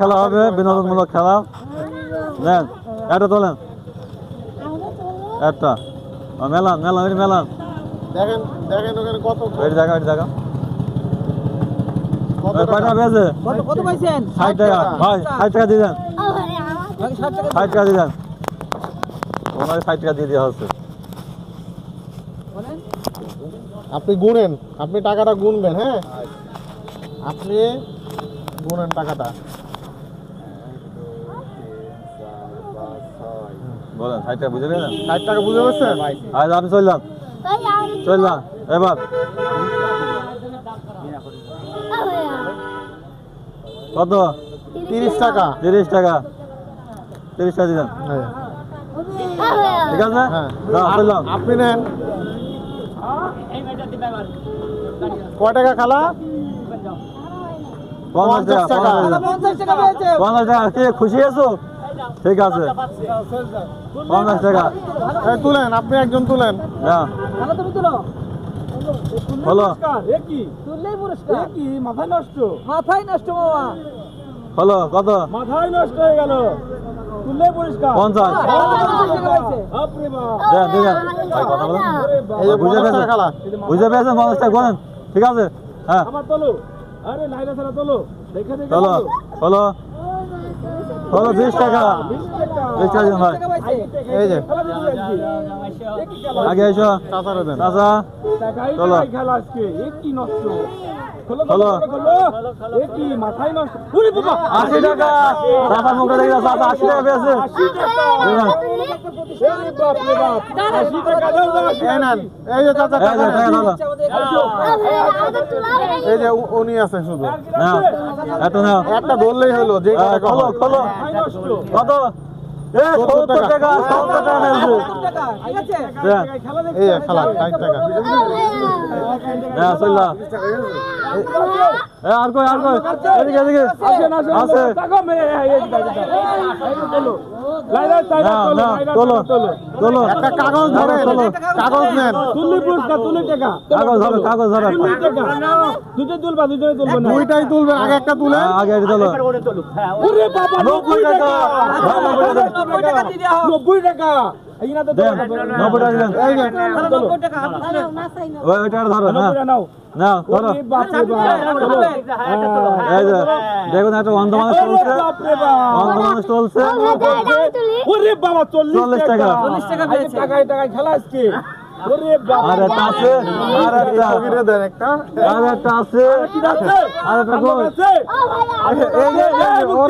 খেলা হবে বিনোদনমূলক খেলা। নেন এটা তোলেন, একটা মেলান মেলান মেলান। দেখেন দেখেন ওখানে কত ওই জায়গা কয়টা পেয়েছে? কত পাইছেন? 60 টাকা ভাই, 60 টাকা দিয়ে দেন, 60 টাকা দিয়ে দেন, ওনাকে 60 টাকা দিয়ে দেওয়া হচ্ছে। আপনি গুনেন, আপনি টাকাটা গুনবেন। হ্যাঁ আপনি গুনেন টাকাটা। বলেন 60 টাকা বুঝে পেলেন? 60 টাকা বুঝে পাচ্ছেন? আজ আপনি চললাম এবার কত? 30 টাকা। 30 টাকা, 30 টাকা দিলেন, হ্যাঁ ঠিক আছে। হ্যাঁ চললাম। আপনি নেন। কয় টাকা খালা? 50 টাকা। 50 টাকা পেয়েছে। 50 টাকা কি খুশি আছো? ঠিক আছে 50 টাকা। এই তুলেন, আপনি একজন তুলেন। হ্যাঁ ভালো তুমি তুলো। হলো তুললেই পুরস্কার। কি মাথায় নষ্ট? মাথায় নষ্ট মামা। হলো কত? মাথায় নষ্ট হয়ে গেল। তুললে পরিষ্কার 50। 50 টাকা পাইছে। বাপরে বাপ। দেন ভাই কথা বলেন। এই যে বুঝে 50 টাকা খালা। বুঝে পেয়েছেন 50 টাকা বলেন, ঠিক আছে। হ্যাঁ আবার তোলো। আরে লাইলা ছাড়া তোলো। দেখে দেখে হলো হলো 20 টাকা। 20 টাকা দিন ভাই। টাকা পাইছে। এই যে খেলা দিতে যাচ্ছি। আগে এসো চাচারে দেন। চাচা। টাকাই চলো। টাকাই খেলা আজকে। এ কি নষ্ট? খোলো খোলো। এ কি মাথায় নষ্ট? ওরে বাবা 80 টাকা। চাচা মুখে দেখে চাচা 80 টাকা পেয়েছে। 80 টাকা। দিবেন। এই বাপ রে বাপ। 80 টাকা দাও দাও 80 এই নেন, এই যে চাচা এই যে টাকা টাকা। হলো। এই যে উনি আছে শুধু। নাও এত নাও। একটা ধরলেই হলো যে হ্যাঁ, টাকা খোলো হয়। খোলো। মাথায় নষ্ট। কত? 70 টাকা। 70 টাকা পেয়েছে। 70 টাকা। ঠিক আছে? দেন। খেলা দেখতে এই যে খালা 60 টাকা। হ্যাঁ চললাম। আর কই এদিকে আসেন আসেন আছে। টাকা মেরে এই তোলো। লাইলা লাইলা নাও তোলো নাও লাইলা তোলো তোলো। তোলো। একটা কাগজ ধরেন, তোলো। কাগজ নেন। তুললি পুরস্কার তুললি টাকা। কাগজ হবে কাগজ হবে। তুললি টাকা। দুটো তুলবা দুজনে তুলবে না। দুইটাই তুলবেন, আগে একটা তুলেন। আগে এটা তোলো। ওরে বাবা 90 টাকা। 90 টাকা দিয়ে দাও। 90 টাকা। এই না তো দেন 90 টাকা দিলেন। এই যে 90 টাকা হাত ধরো। ওইটা ধরো। হ্যাঁ 90 টাকা নাও। নাও ধরো। ওরে বাপ রে বাপ। এই যে দেখুন একটা অন্ধ মানুষ চলছে। বাপ রে বাপ। অন্ধ মানুষ চলছে। ওরে বাবা 40 টাকা। 40 টাকা পেয়েছে। টাকায় টাকায় খেলা আজকে। ওরে বাবা। আর একটা আছে, আর একটা, ফকিরে দেন একটা। আর একটা আছে, কি যাচ্ছে? আর একটা কই? আছে? এই যে ওর